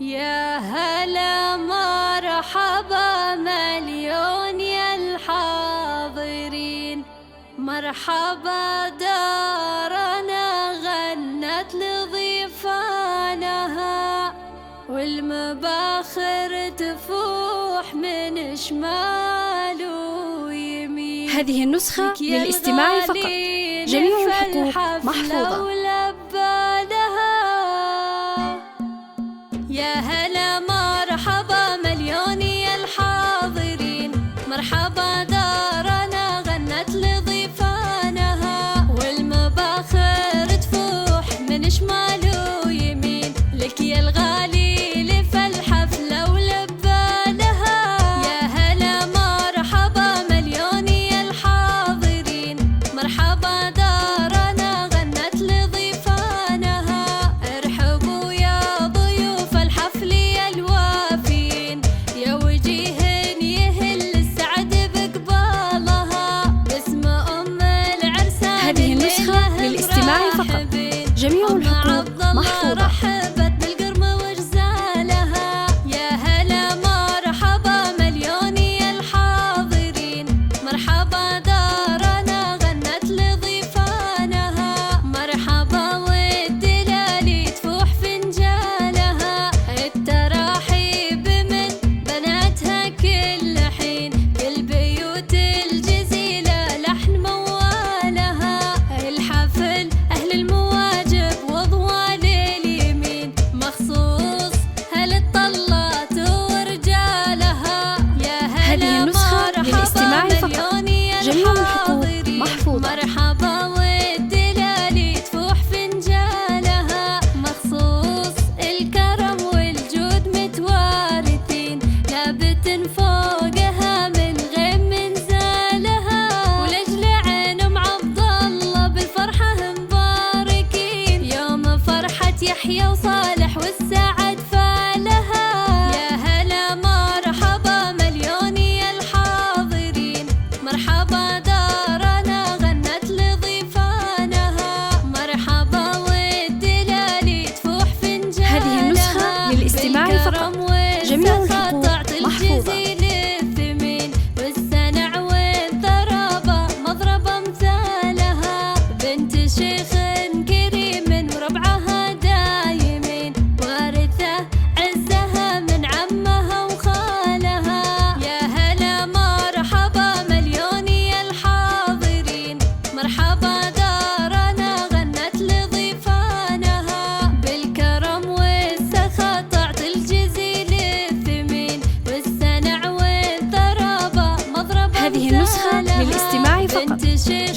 يا هلا مرحبا مليون يا الحاضرين، مرحبا دارنا غنت لضيفانها، والمباخر تفوح من شمال ويمين. هذه النسخة للاستماع فقط، جميع الحقوق محفوظة. يا هلا مرحبا مليون يا الحاضرين، مرحبا دارنا غنت لضيفانها، والمباخر تفوح من شمال ويمين، لك يا الغالي لف الحفلة ولبالها. يا هلا مرحبا مليون يا الحاضرين، مرحبا دارنا غنت لضيفانها، ارحبوا يا ضيوف الحفل يا الوافين، يا وجيه يهل السعد بقبالها، باسم أم العرسان. هذه النسخة للاستماع فقط، جميع الحقوق محفوظة. رحبت بالقرم وجزالها. يا هلا مرحبا مليون يا الحاضرين، مرحبا دارنا غنت لضيفانها، مرحبا والدلال تفوح فنجالها، التراحيب من بناتها كل حين، بالبيوت الجزيلة لحن موالها، الحفل أهل المواجب وضوال اليمين، مخصوص هل الطلات ورجالها. يا هذه هلا النسخة للاستماع فقط، مليون يا جميع الحقوق الحاضرين، محفوظة. مرحبا والدلال تفوح فنجالها، مخصوص الكرم والجود متوارثين، لابت فوقها من غيم منزالها، ولأجل عين أم عبد الله بالفرحة مباركين، يوم فرحة يحيى وصالح والسعد فالها. يا هلا مرحبا مليون يا الحاضرين، مرحبا دارنا غنت لضيفانها، مرحبا والدلال تفوح فنجالها. هذه النسخة للاستماع فقط، جميع الحقوق محفوظة. الثمين والسنع والثرابة مضرب امثالها، بنت شيخ كريم وربعها دايمين، وارثة عزها من عمها وخالها. يا هلا مرحبا مليون يا الحاضرين، مرحبا دارنا غنت لضيفانها، بالكرم والسخاء تعطي الجزيل الثمين، والسنع والثرابة مضرب هذه النسخة للاستماع فقط،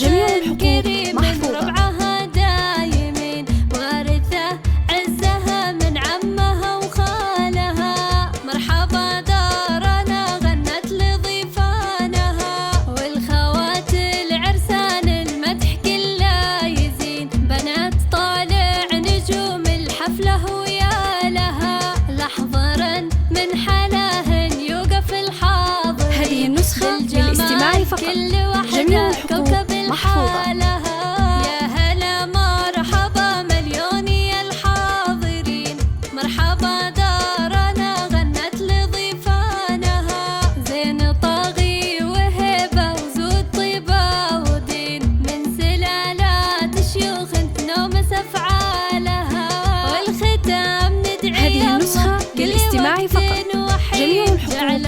جميع الحقوق محفوظة. ربعها دايمين، وارثة عزها من عمها وخالها، مرحبا دارنا غنت لضيفانها، والخوات العرسان المدح كله يزين، بنات طالع نجوم الحفلة ويا لها، لحظرا من حلاهن يوقف الحاضر. هذه النسخة للاستماع فقط، جميع الحقوق محفوظة. يا هلا مرحبا مليون يا الحاضرين، مرحبا دارنا غنت لضيفانها، زين طاغي وهبة وزود طيبة ودين، من سلالات شيوخ تنومس أفعالها، والختام ندعي هذه النسخة الله للاستماع فقط، كل وقت جميع وحيد الحقوق جعل